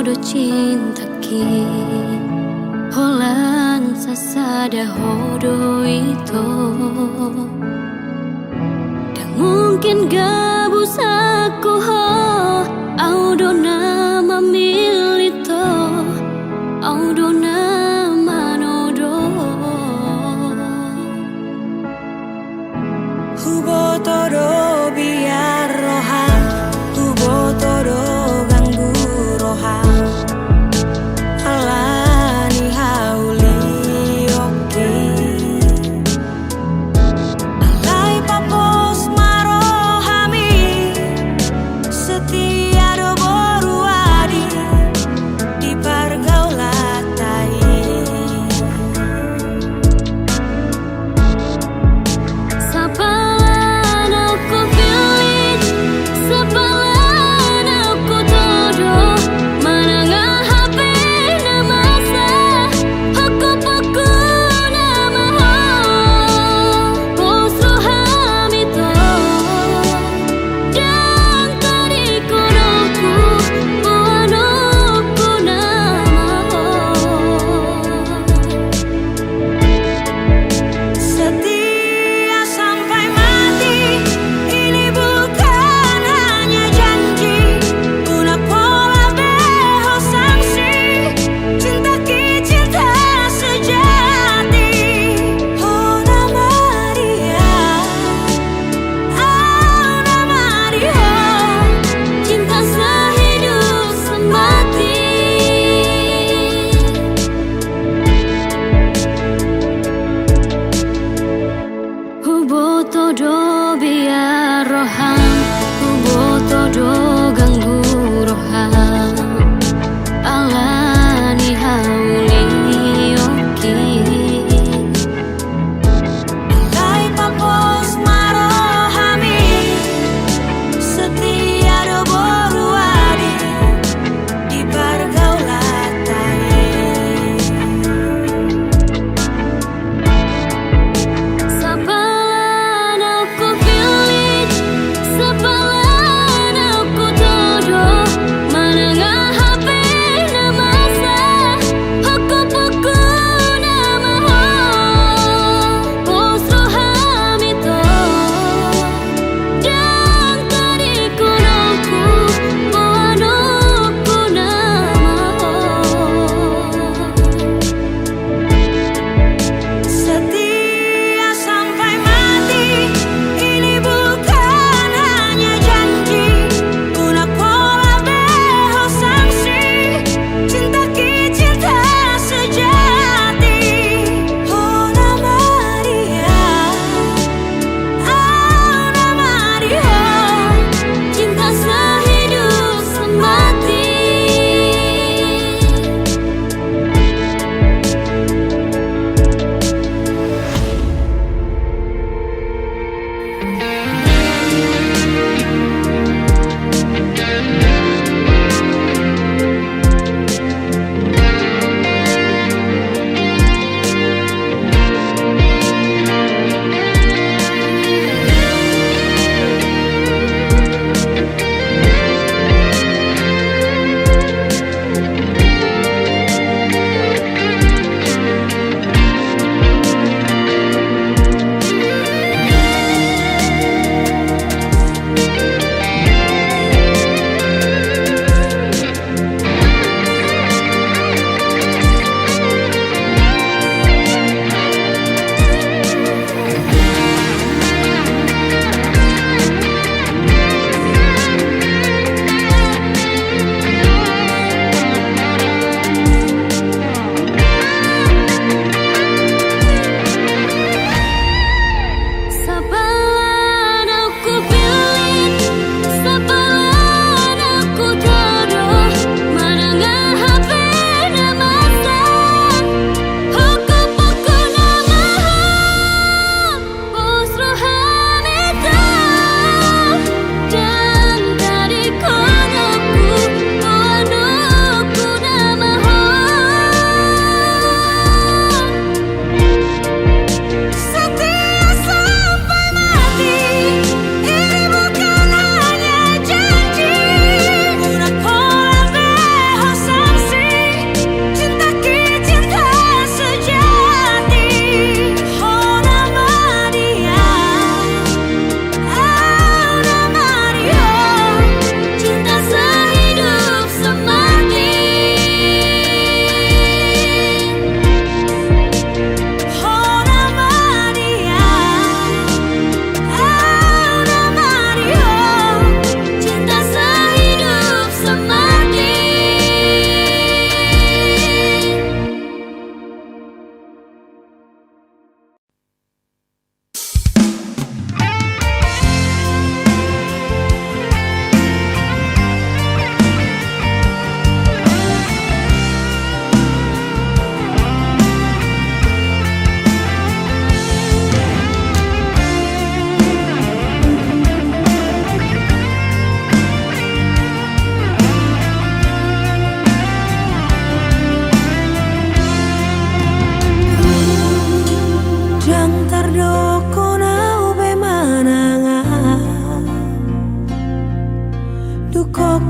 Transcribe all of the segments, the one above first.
do cinta ki Holan sasada hodo itu Dan mungkin gabusaku ho Audo nama milito Audo nama nodo Hubo todo biar roha Hubo todo ganggu roha Alani hauli oke Alai papos marohami Setia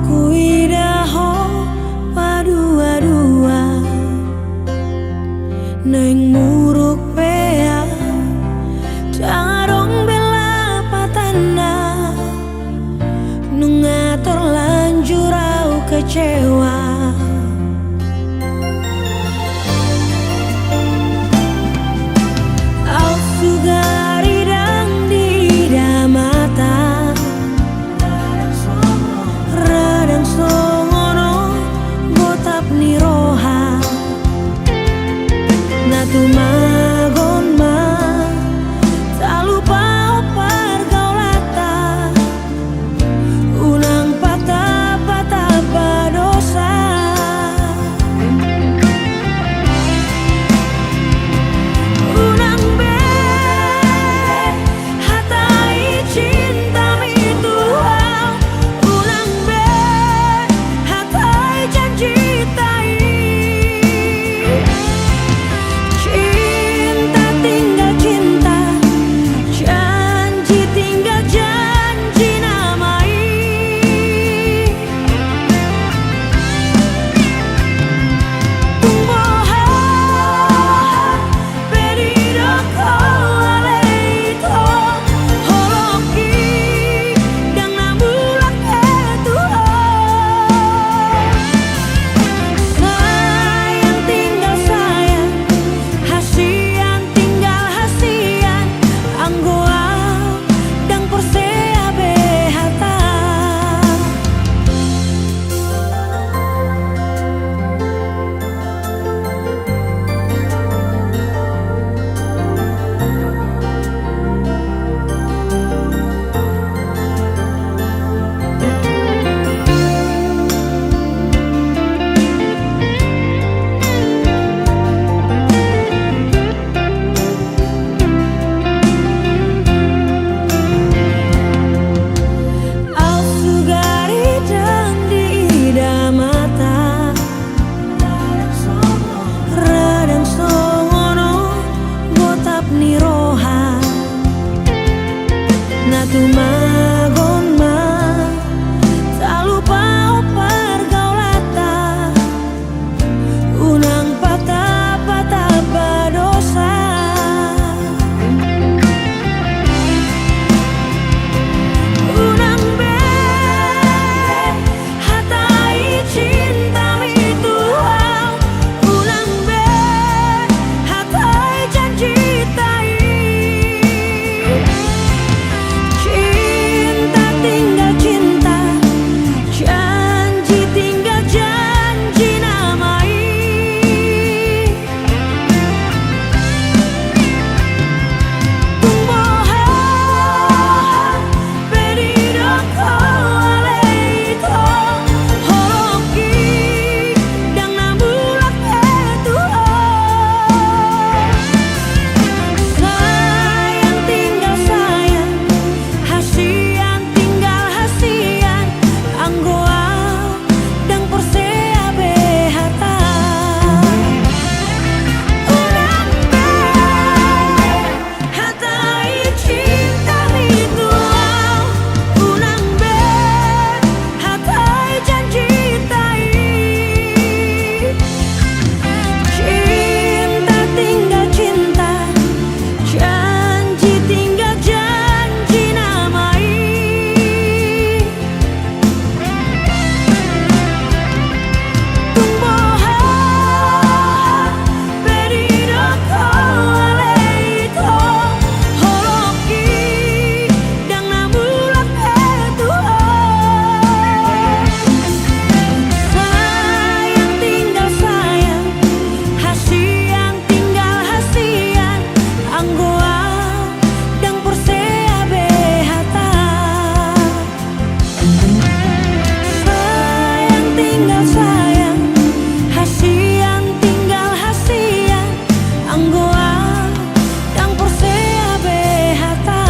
kuidaho padua-dua neng muruk pea carong bela patanda nunga terlanjur au kecewa. Au sugari dang di mata radang songono gotap ni roha natu magon ma tak lupa opar gaulata unang patah-patah badosa unang be hatai cinta itu unang be hatai janji tai cinta tinggal cinta janji tinggal janji namai tumboha pedido koaleito holoki dang nambulak itu sayang tinggal sayang hasian tinggal hasian anggoa dang persea behata. Au sugari dang di mata radang songono gotap ni roha natu magon ma tak lupa opar gaulata unang patah-patah badosa unang be hatai cinta itu unang be hatai janji tai cinta tinggal cinta janji tinggal janji namai tumboha pedido koaleito holoki dang nambulak itu sayang tinggal sayang hasian tinggal hasian anggoa dang persea behata unang be hatai cinta itu unang be hatai janji tai cinta tinggal cinta janji tinggal janji namai tumboha pedido koaleito holoki dang nambulak itu sayang tinggal sayang hasian tinggal hasian anggoa dang persea behata sayang tinggal sayang hasian tinggal hasian anggoa dang persea behata.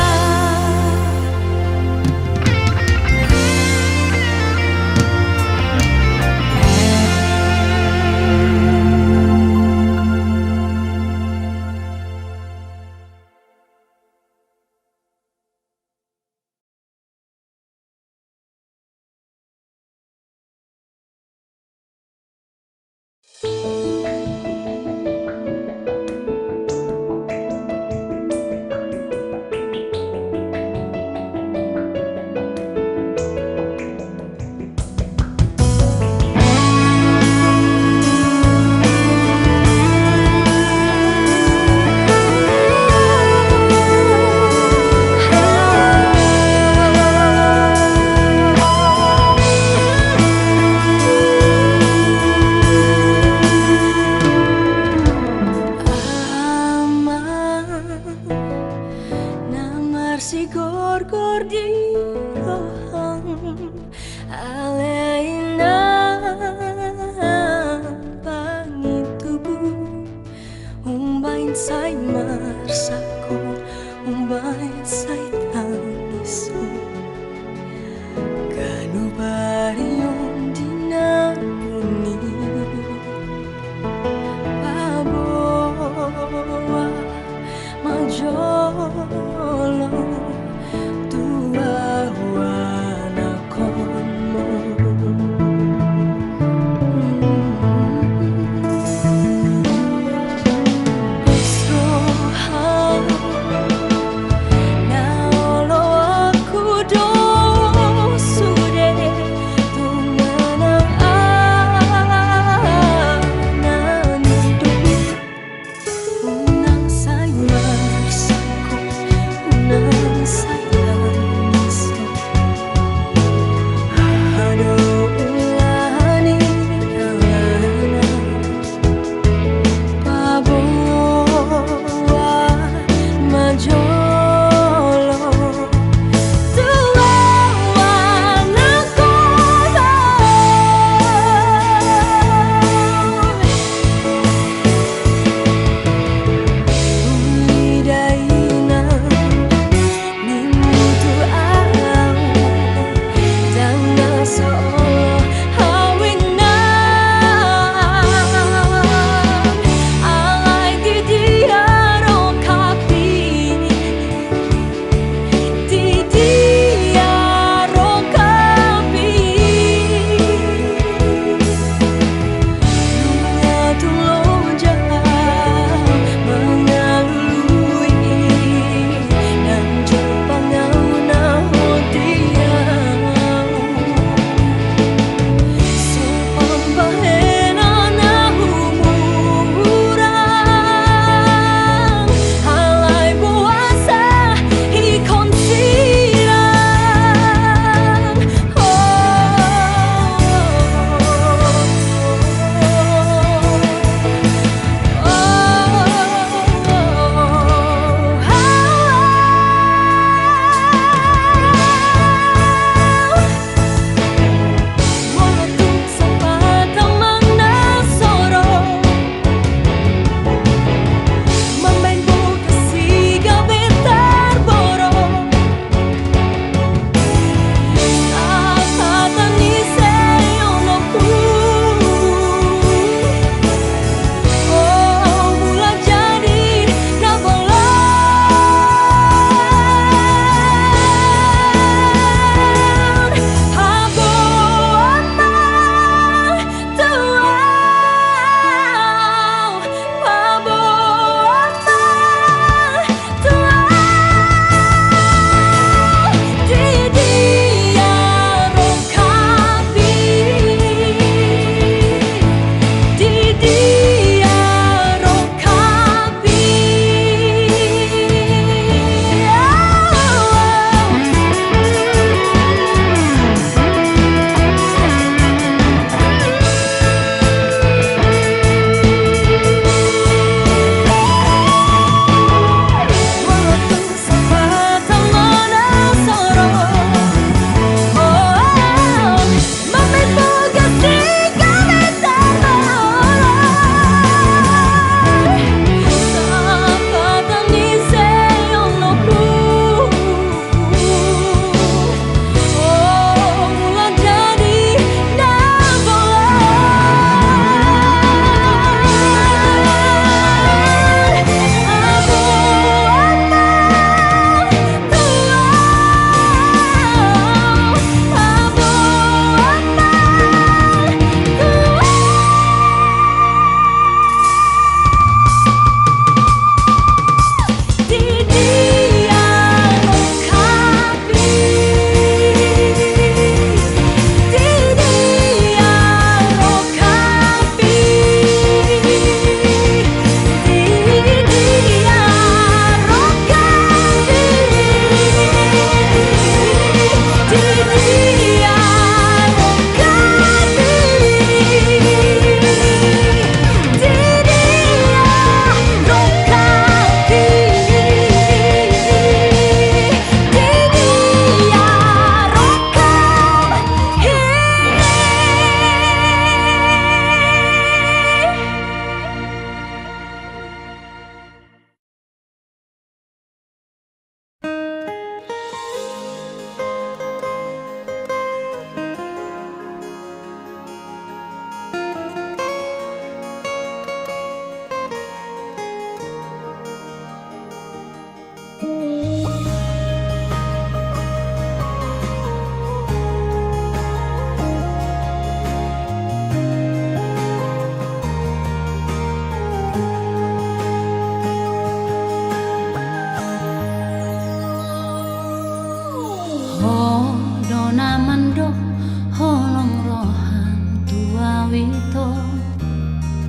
ito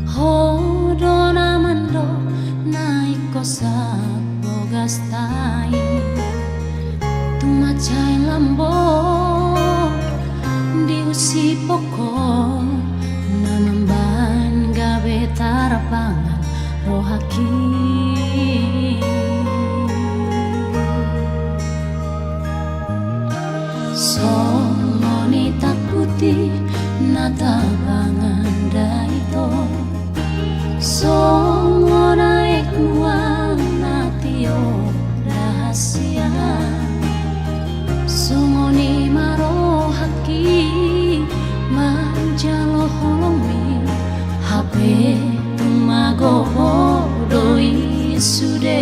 Hodo naman do naiko sa bogastai Tumacay lambo di usipo ko Namamban gabi tarapangan rohaki Somoni takuti natabangan daito Songo naik nuang natio rahasia Songo ni maro haki manjalo holomi HP tumago doi sude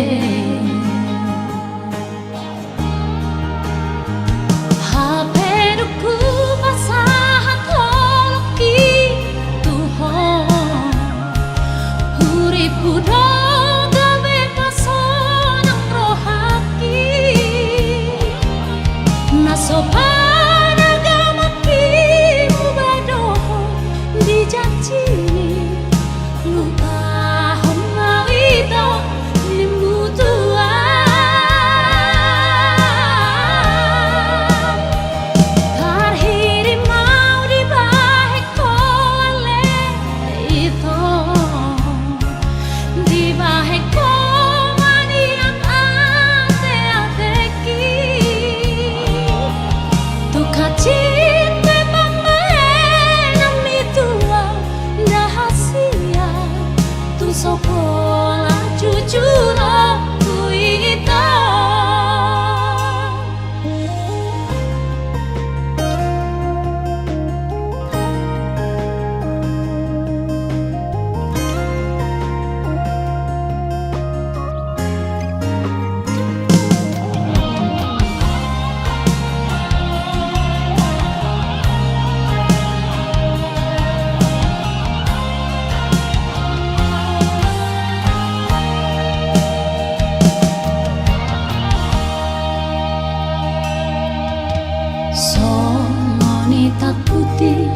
Somoni takuti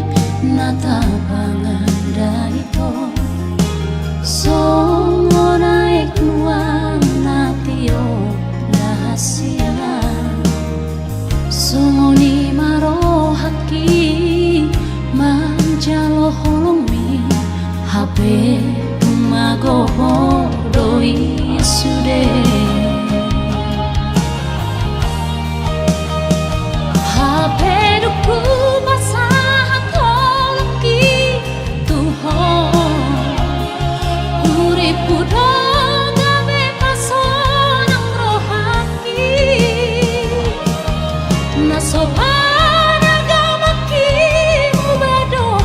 natabangan daito Songo naik nuang natio rahasia Songo ni maro haki manjalo holomi HP tumago doi sude Peduku basah toloki Tuhan Uripu dong gabe pasonang rohaki Nasopan agamaki mubadoh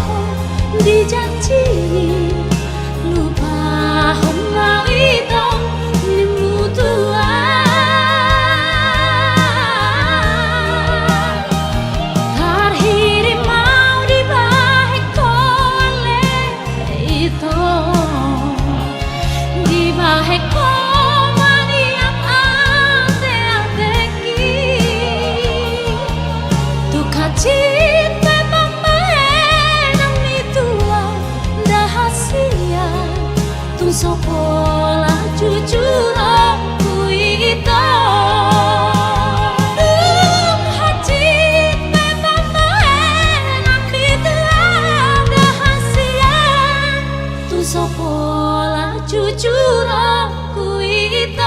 dijanji Lupa hongau itu nimutuan Sopola jujur aku itu Hajit memang nampi tiada hasia Tu sopola jujur aku itu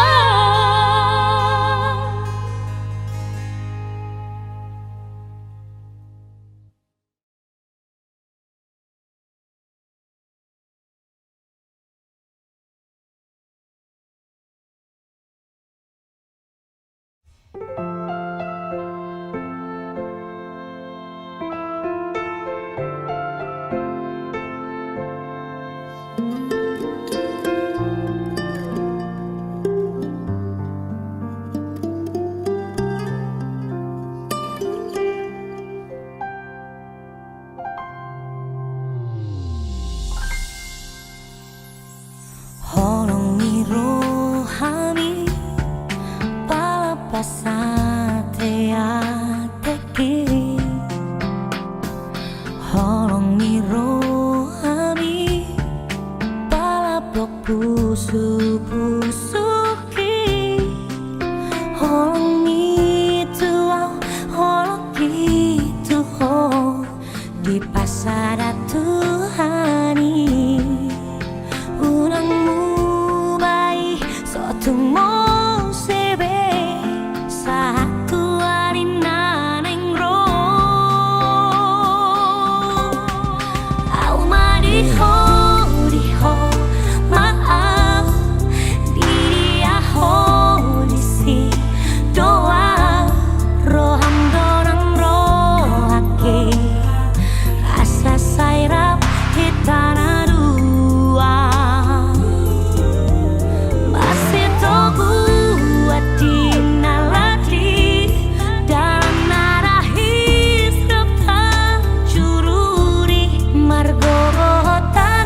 Holong miro pusu-pusuki holong itu holong gitu di pasada Tuhani unangmu bayi sotung mo sebe satu hari naneng ro au madiho diho maaf diri aho disi doa roham dorang rohake asa sairap hitana dua masih togu adinalati dalam nada hidup tak cururi margota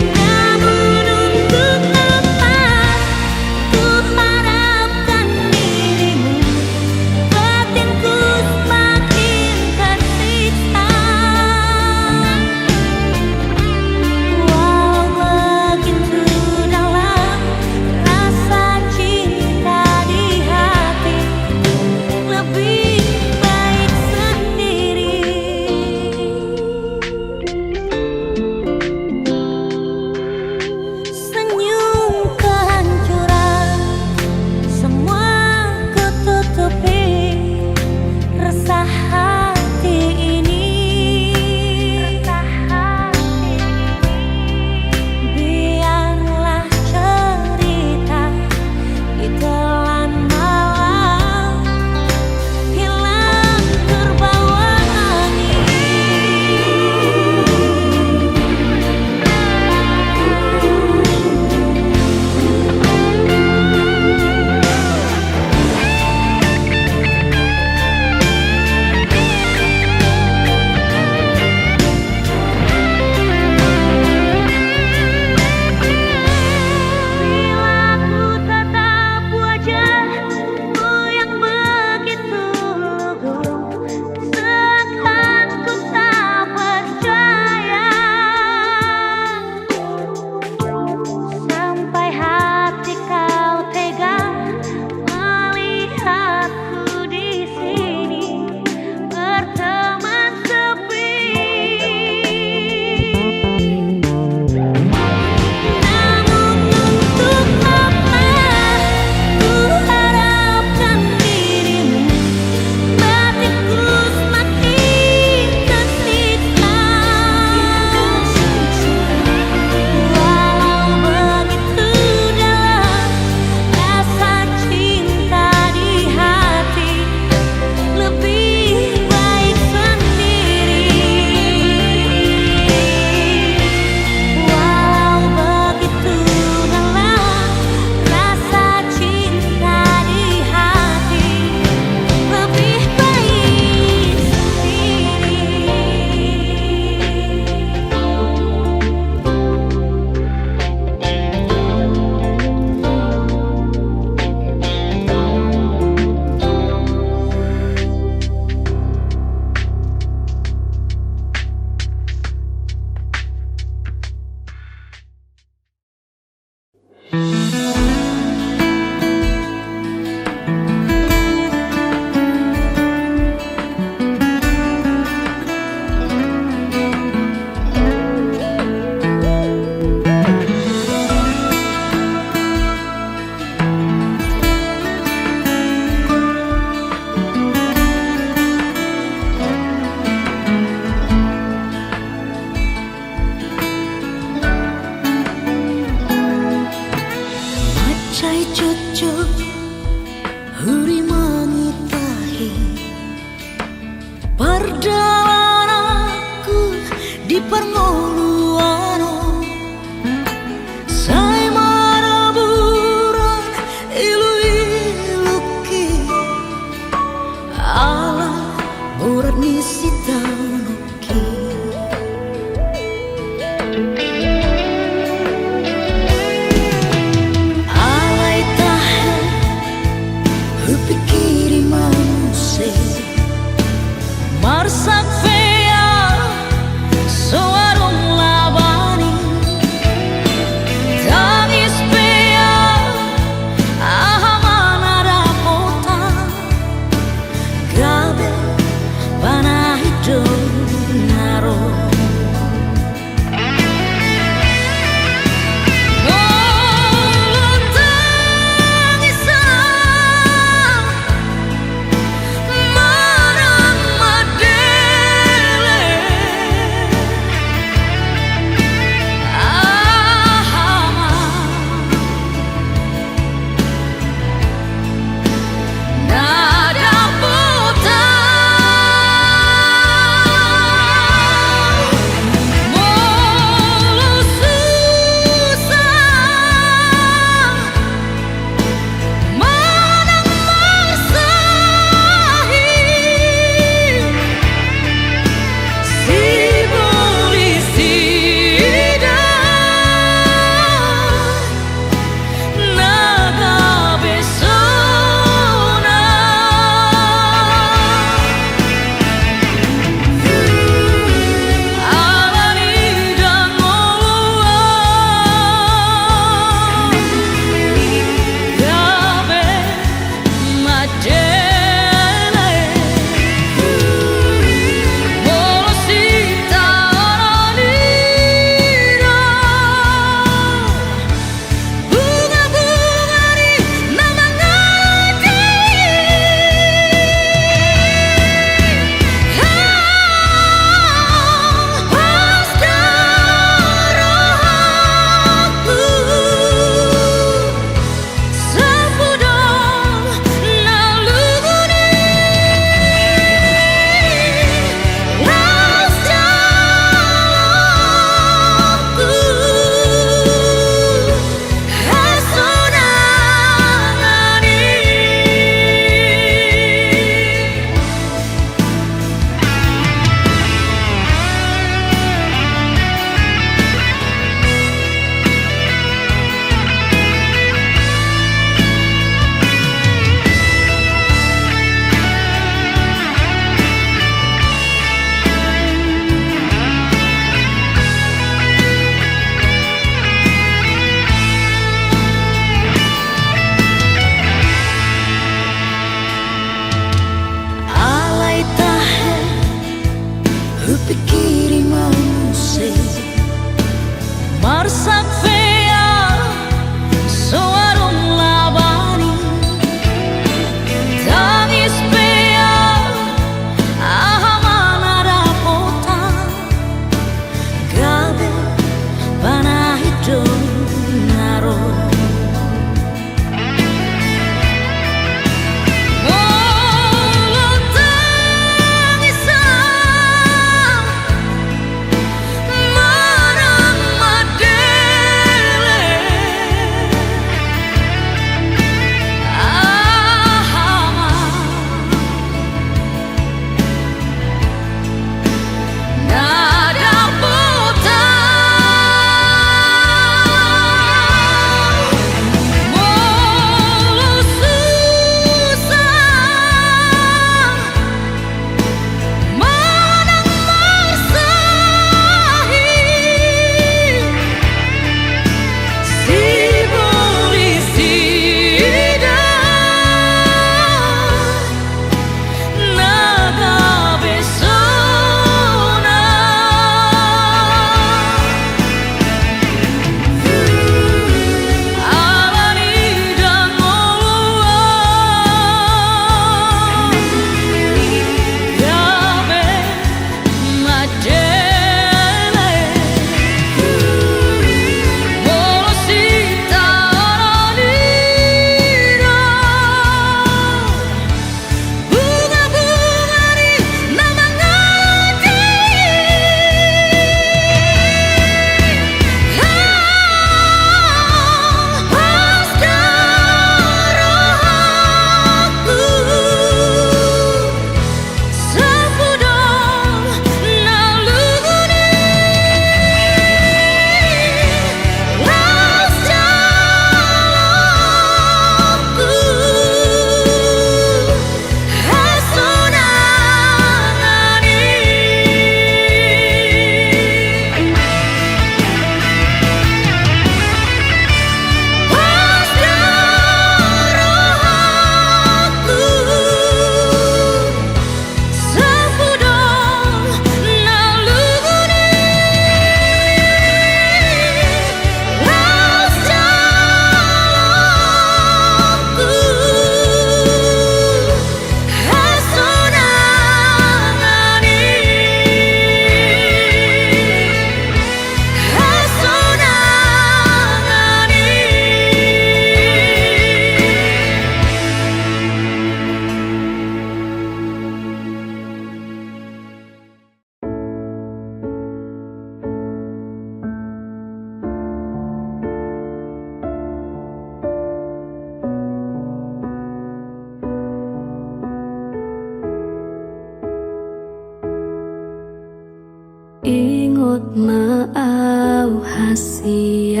Maau hasian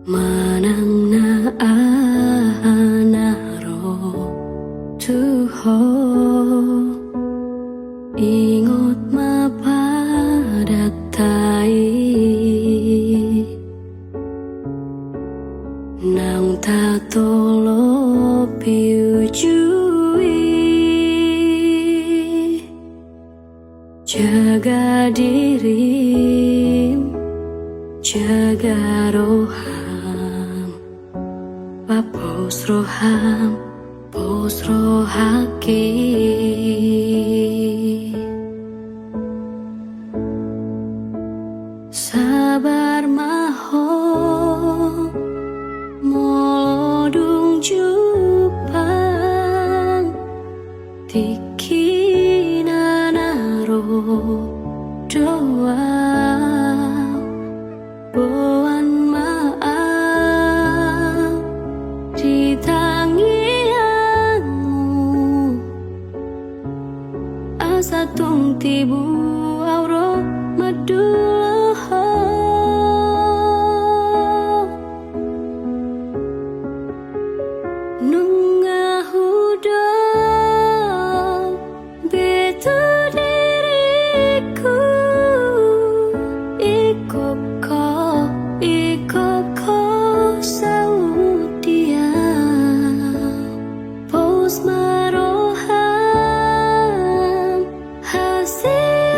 Manang na anaro tuho Ingot mapadatai Nang tatolo piujui Jaga dirim, jaga roham Bapos roham, pos rohaki Sabar maho molodung jupang Tikina naro doa Boan maaf di tangianmu Asa tung tibu auro maduloho Nunga hudo betu diriku Ikoko saudia Pos maroham hasil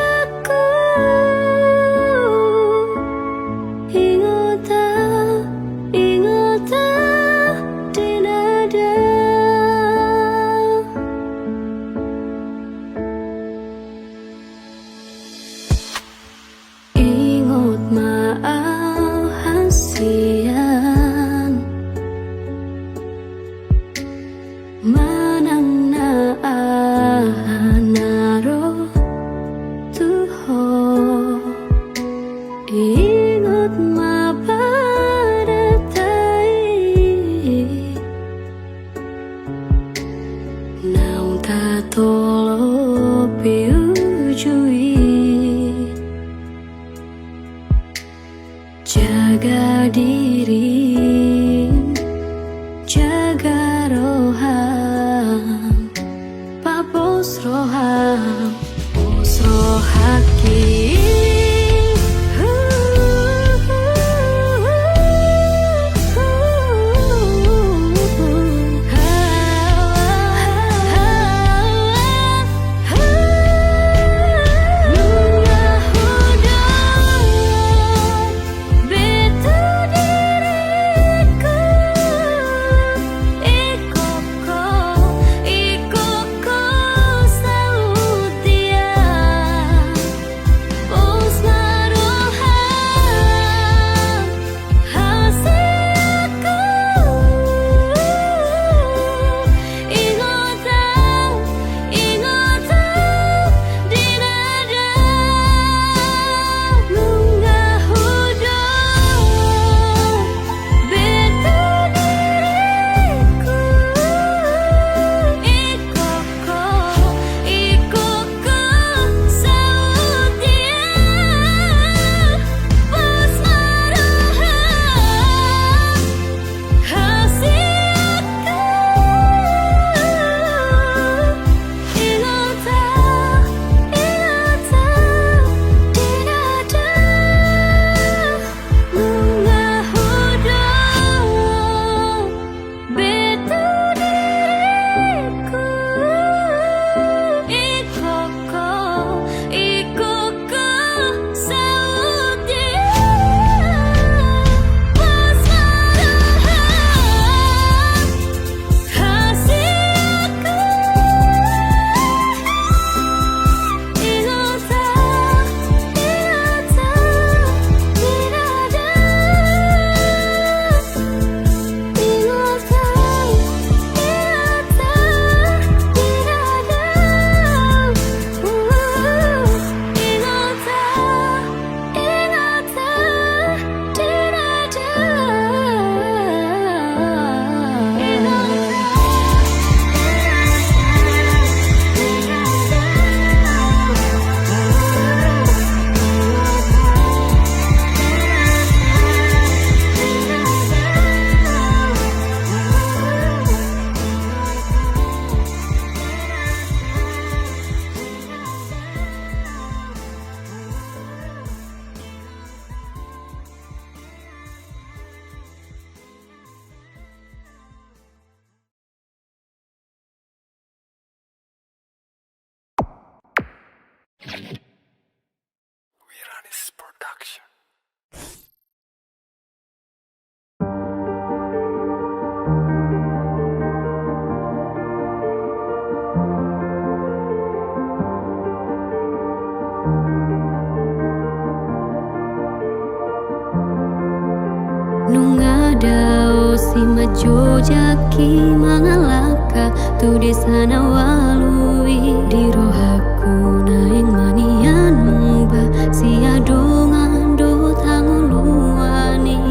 Nungadao si majojaki mangalaka tu desa nawalui di rohaku naing manian muba si adongan do tanguluani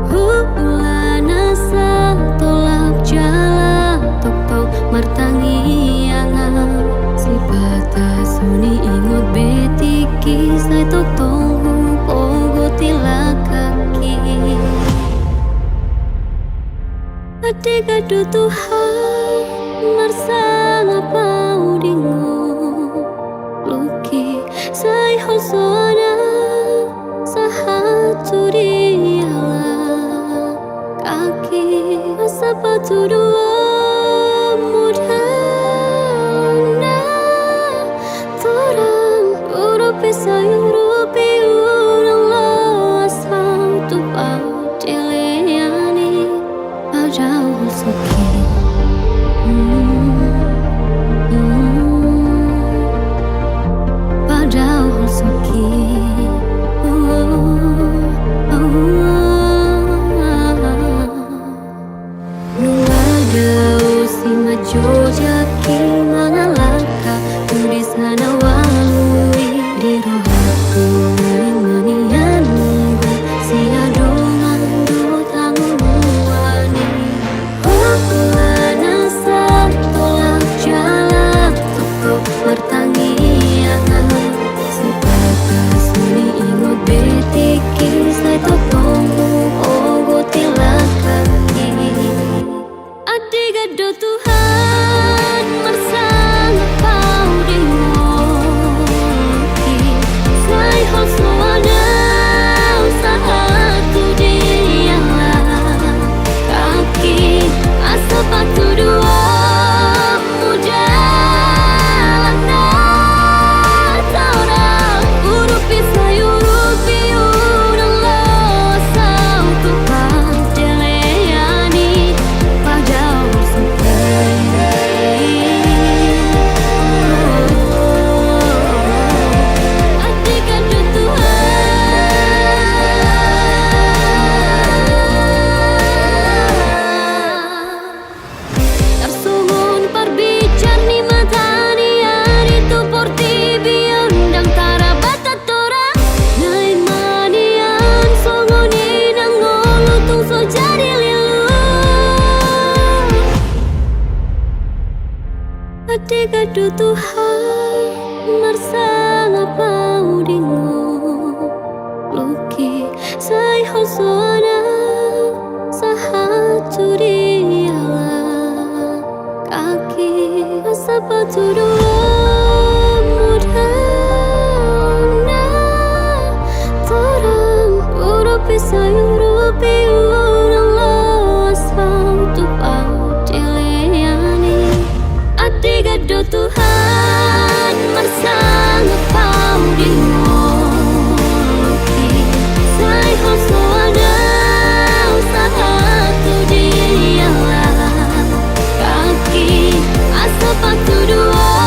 hulana sa tolak jala tok tok martangi anga si patah suni ingot betiki sai tok tong pogo tilakaki Adik-adik Tuhan marsang apa udingo Luki say hosona sahatu diala Kaki sepatu dua muda na Torang urupi sayurupi urang lo asal tupa diliani Padahal suki Padahal suki Nungadao si majojaki mangalaka tu di sana walui di rohaku naing manian muba si adongan do tanguluani hulana sa tolak jala tok martangi anga si patah suni ingot betiki sai tok tongku ogo tilakaki Adik-adik Tuhan marsang apa udingoki Sai hosoana sahatu diala Kaki sepatu dua muda lana Taurang urupi sayurupi urang lo Sau tumpah deleani Padahal suki Adik-adik Tuhan Tersumun perbicar ni matani hari tu porti biondang tarabatat tora Naik manian songoni nang ngolu tung so jadi lilu Adik-adik Tuhan marsang apa udingo Luki say hosona sahatu diala Kaki sepatu dua muda na Torang urupi sayurupi urang lo asal tupa diliani Adik-adik Tuhan marsang apa udingo Luki say hosoana sahatu diala Kaki sepatu dua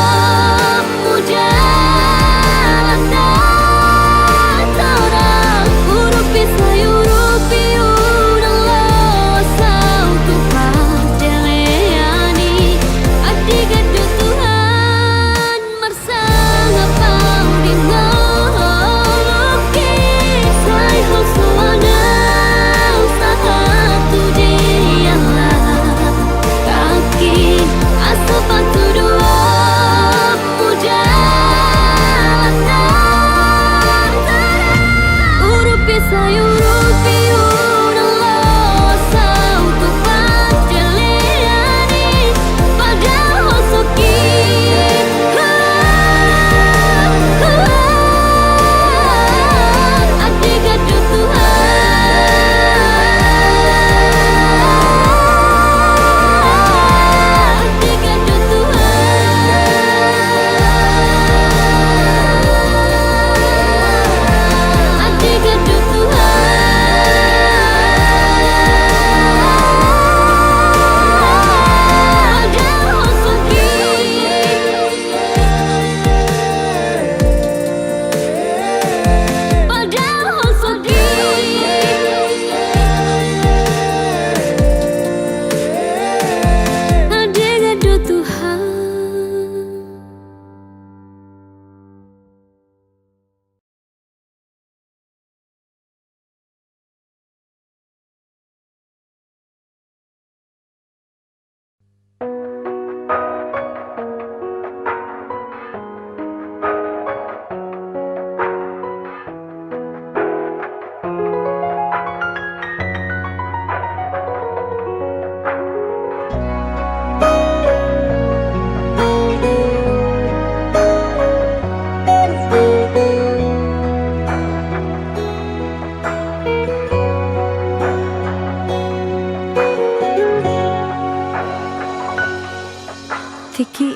Tiki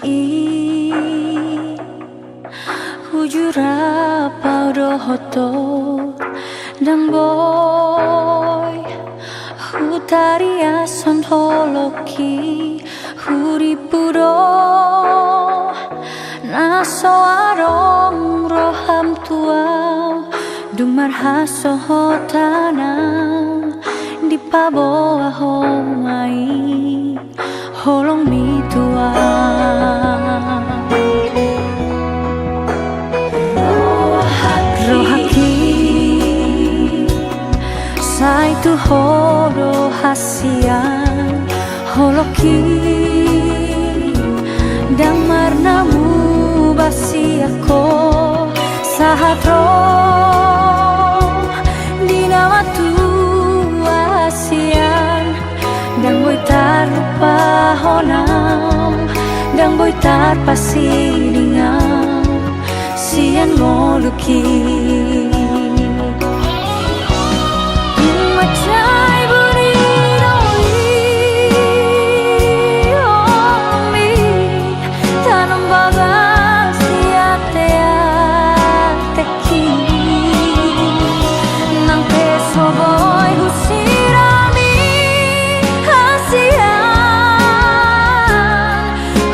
hujura paudo hoto dan boy hutaria sondoloki huripuro naso arong roham tua dumar haso hotana di paboa homai holong mi tua rohaki sai tu horo hasian holoki dang marnamu basi ako sahatro dinawa tu asian dang boy tarupa honam dang boy tar pasidingan sian moluki macai buriroi omi tanam bagas siate ateki nang peso boy husirami hasian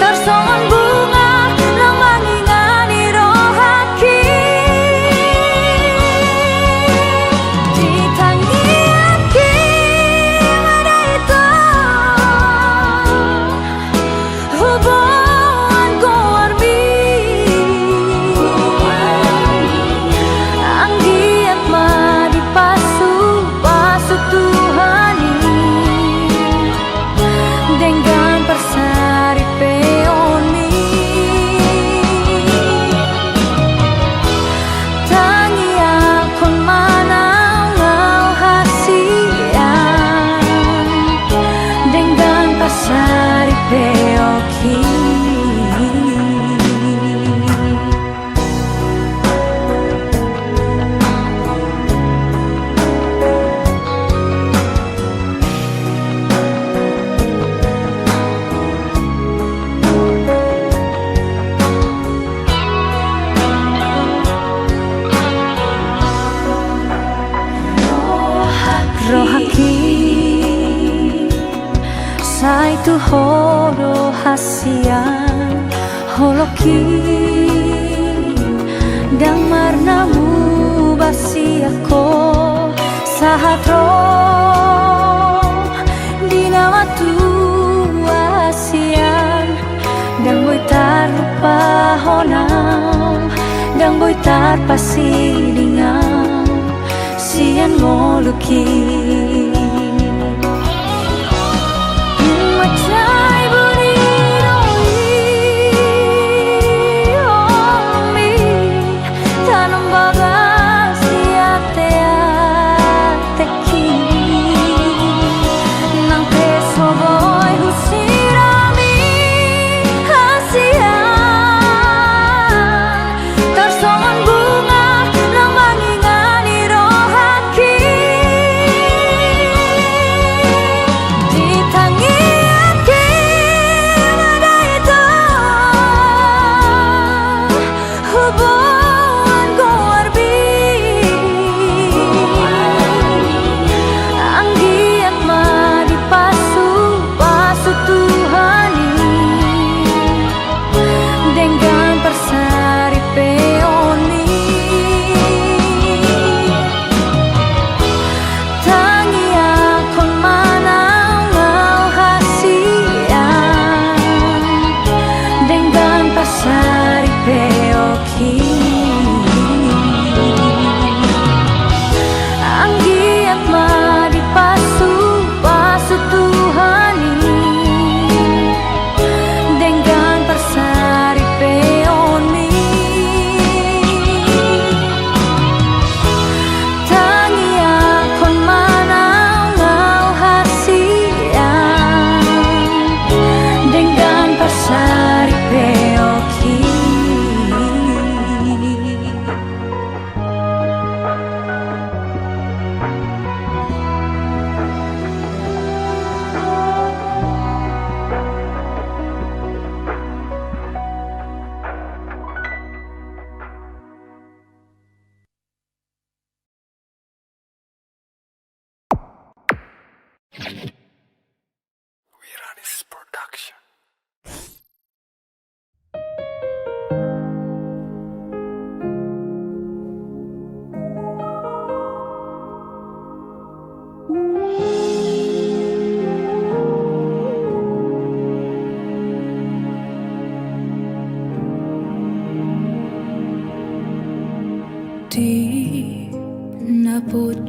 tersongon bunga nang mangingani rohaki ditangi aki mana itu hubungan gorbi anggiat madi pasu Tuhani dengan persari peoni tangi akon mana ngau hasian dengan persari peoki rohaki sai tu horo hasian holoki dang marnamu basi ako sahatro dinawa tu asian dang boy tarupa honam dang boy tar pasidingan sian moluki macai buriroi omi tanam bagas siate ateki nang peso boy husirami hasian tersongon bunga nang mangingani rohaki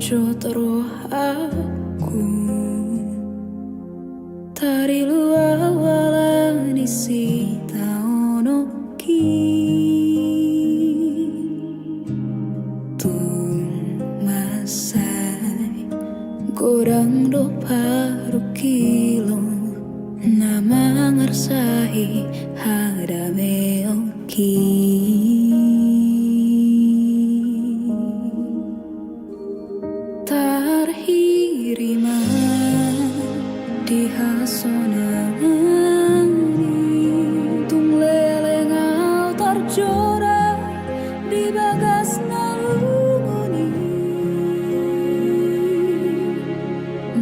Jotro aku Tari luar walani si taonoki Tung masai Gorang do paru kilo Nama ngersahi hadame oki Tarhirima di hasonangani Tung leleng altar jora di bagas nalunguni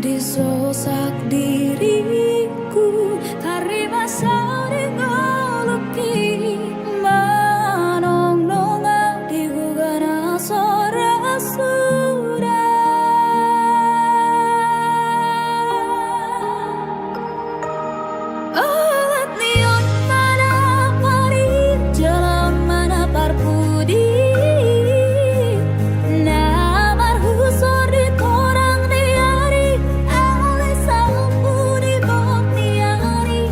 Disosak diriku tarima sauri ngoluki Manong nonga di gugana sora sudah Alat neon mana pari jalan mana parpudi Namar husor di torang diari Ale salpu di bok niari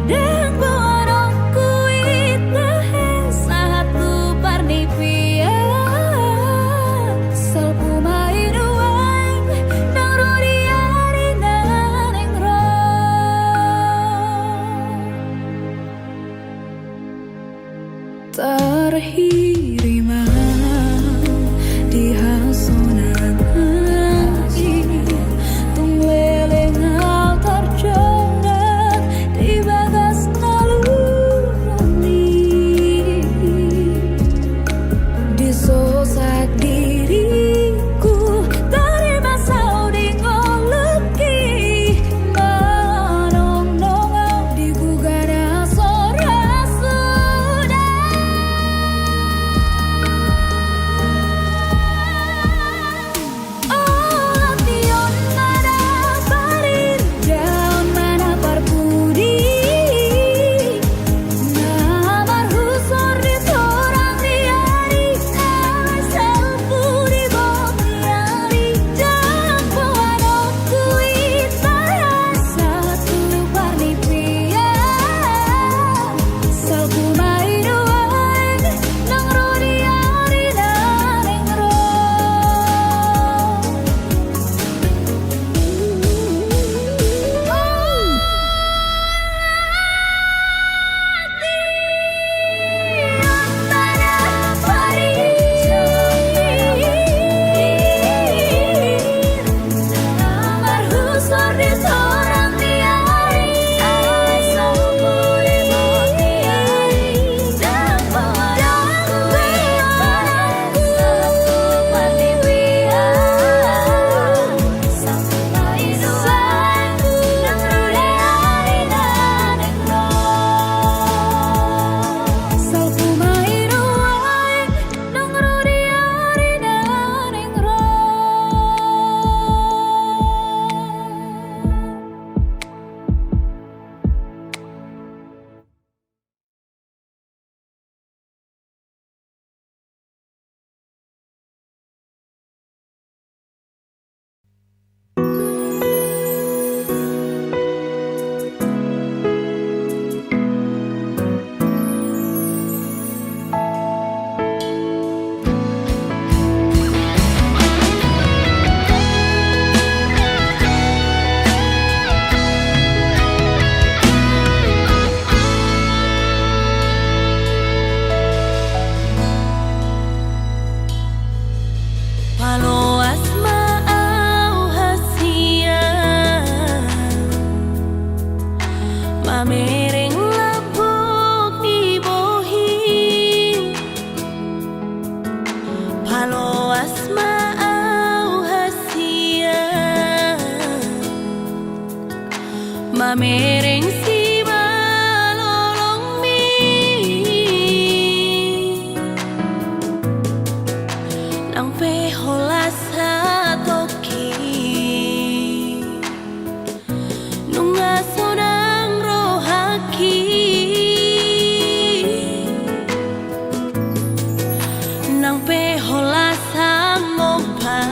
Dan buarong kuit tahe satu parnipia Salpu main uang nang rodiari naneng Tarhirima di hasonangani Tung leleng altar joran di bagas nalungani Disosak diriku tarima saudi ngoluki Manong nongau di gugana sora sudah Oh tion mana parin daun mana parpudi Namar husor di torang diari Ale salpu di bok niari Dan buarong kuit tahe satu parnipia Salpu main uang nang rodiari naneng Namar husor di torang diari Ale salpu di bok niari Dan buarong kuit satu parnipia Salpu main uang nang rodiari naneng Salpu main uang nang rodiari naneng Palo asma au hasia Mamereng labuk di bohi Palo asma au hasia Mamereng si malolong mi Nang peholas hatoki Nunga sonang rohaki Nang peholas hangopan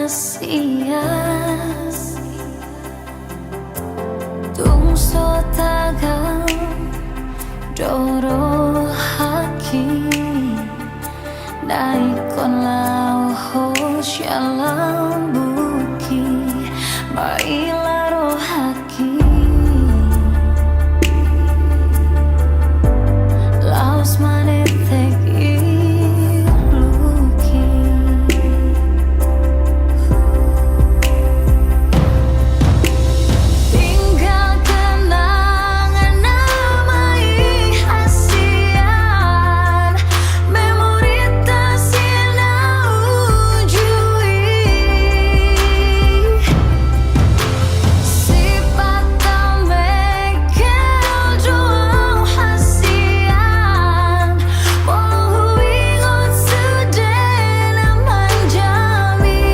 hasias tung so tagang doro haki daikon lau ho syalam buki mailaro haki laos manetek iluki tinggal kenangan namai hasian memori tak sinau ujui sifat tak mekel doang hasian walau ingat sudah menjami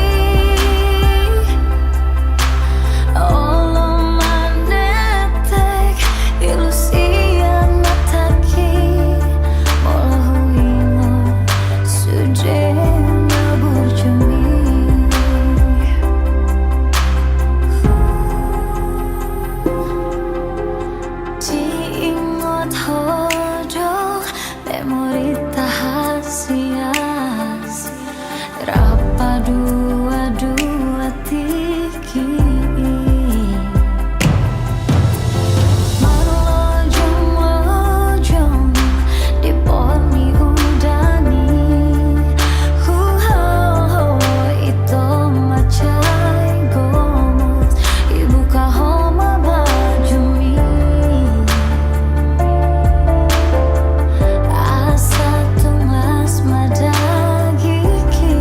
Allah manetek ilusi yang mataki walau ingat sudah berjumi diingat hodok memori tak hasias rapa dua tiki Marlojong di poni udani itu macai gomos ibu kahoma bajumi asa tungas madagiki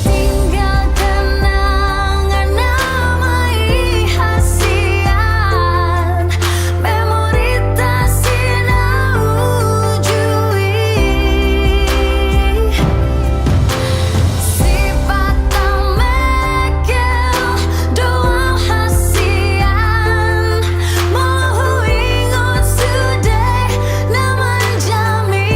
tinggal kenangan namai hasian memori tak sinau ujui sifat tak mekel doang hasian mau ingat sudah menjami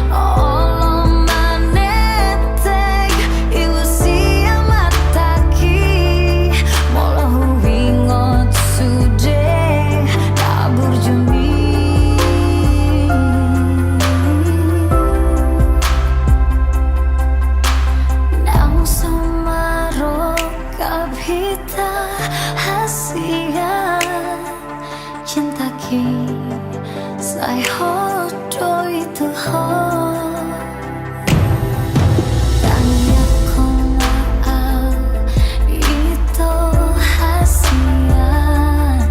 Allah manetek ilusi yang mataki walau ingat sudah tak berjumi nang semaro kabita hasian cinta ki sai hoto itu ho tanya kau itu hasian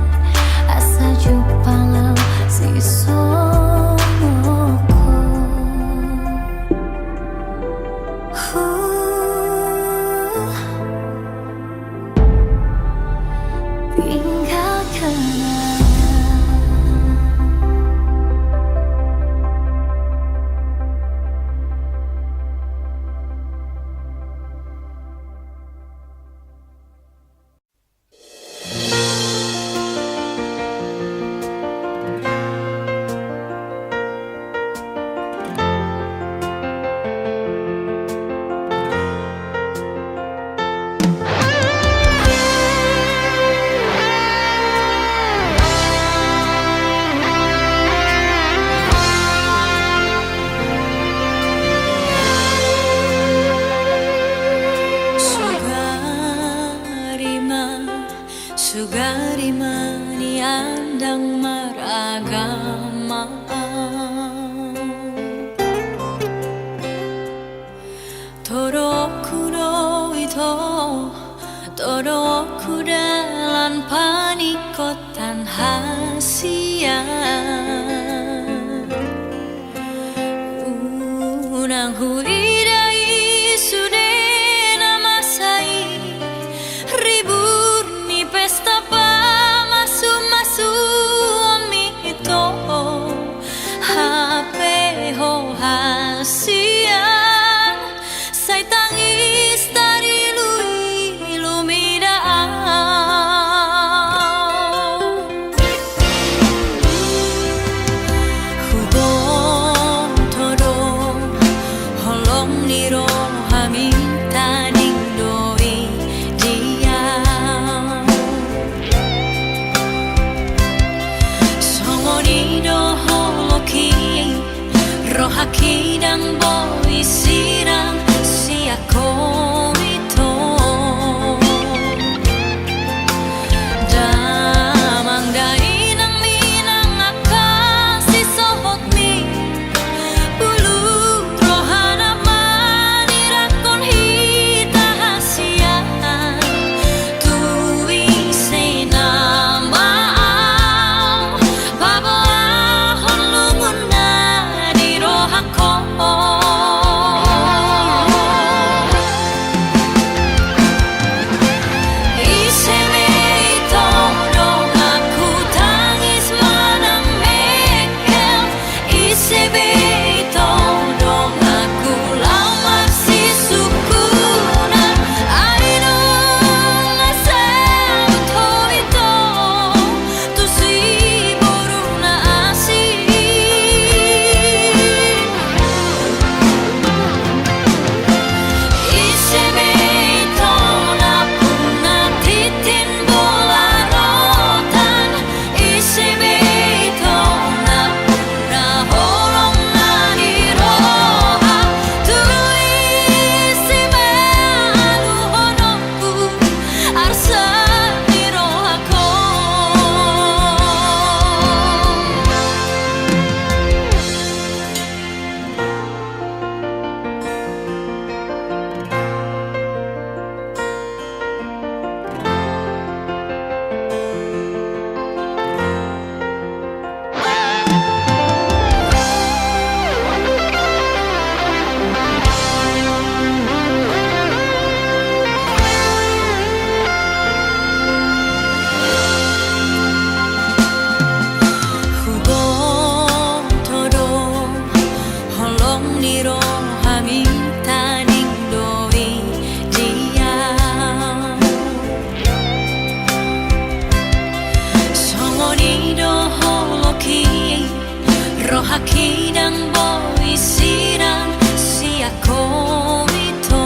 asa jupang si somoko tinggal kenangan Sugarima ni andang maragama Torokuro ito Toroku dalan panikotan hasian Unang huidai sude namasai ribu rohakidang boy sirang si ako ito. Damang dain ang minang akan si sohot mi bulu rohana manirakon hita hasian tuwi say namang babaahon lungon na di rohako. Rohakidang boy sirang si ako ito.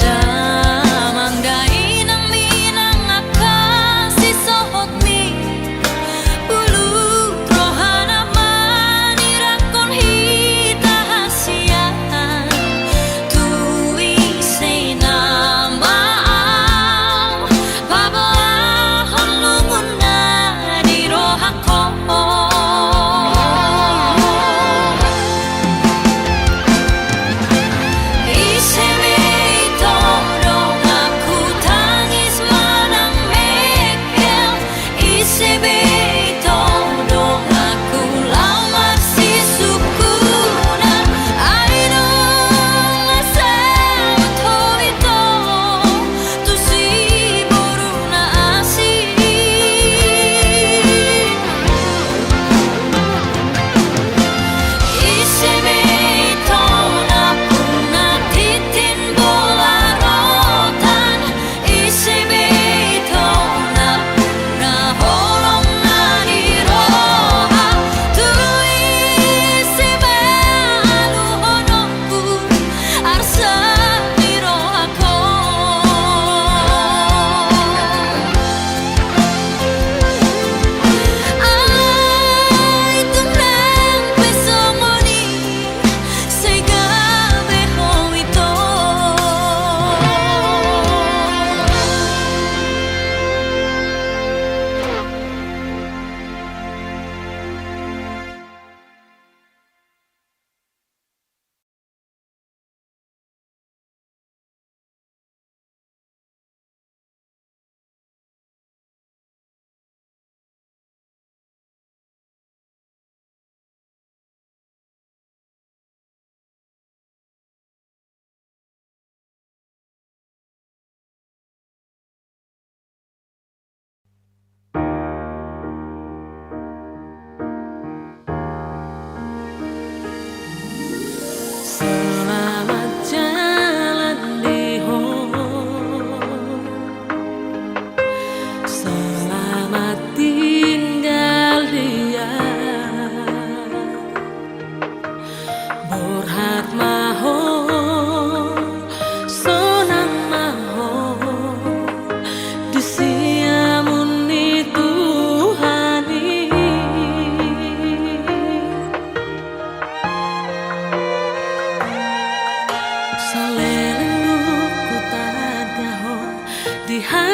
Damang dain ang minang akan si sohot mi bulu rohana manirakon hita hasian tuwi say namang babaahon lungon na di rohako.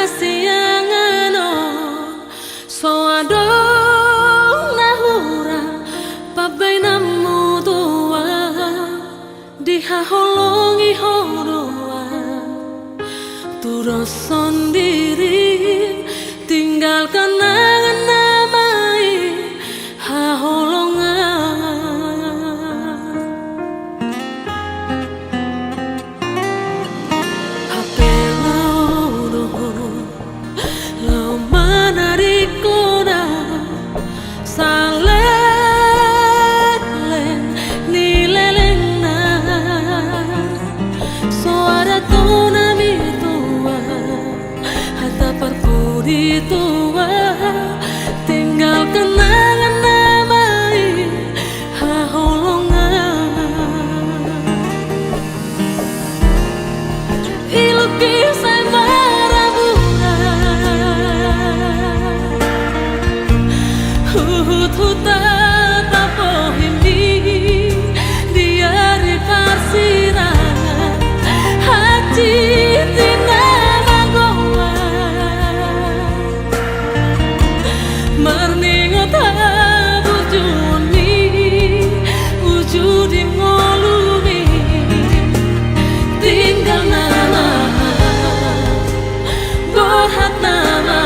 siangano so adong nahura pabai namu tua dihaholongi horoa turun sendiri tinggalkan angan namai haholongan hape lau manarikona salelen nileleng na suara tona mitua hata perpudi tua tinggal kenangan namai haholongan ilukis ay huta tapo hindi diari parsirangan hati tinamagoa marningot habujuni wujudi ngolumi tinggal nama berhat nama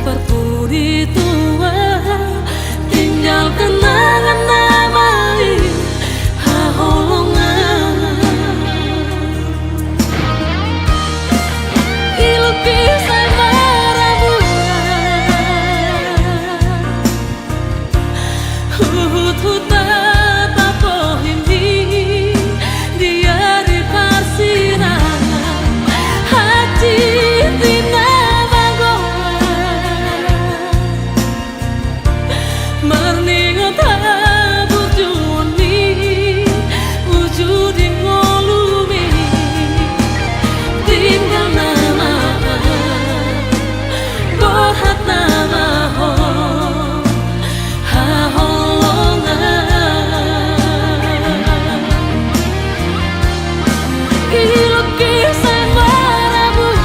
perpudi tua tinggal kenangan namai haholongan ilukis ay marabuan huta tapo hindi diari parsirangan hati marningot habujuni wujudi ngolumi tinggal nama berhat nama haholongan ilukis ay marabuan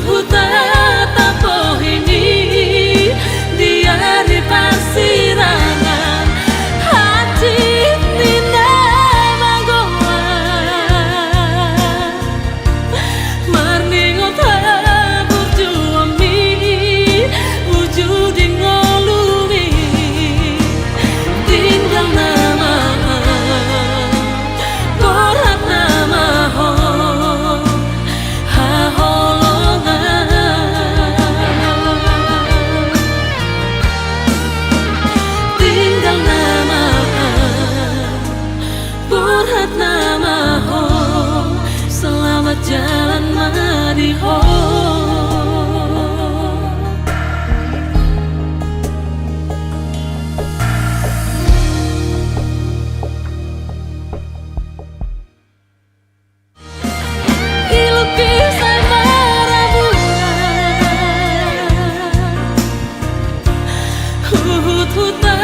huta parsirangan hati ninamagoa marningot haburjuami wujudi ngolumi tinggal nama berhat nama selamat jalan Madiho. Ilukis ay marabuan huta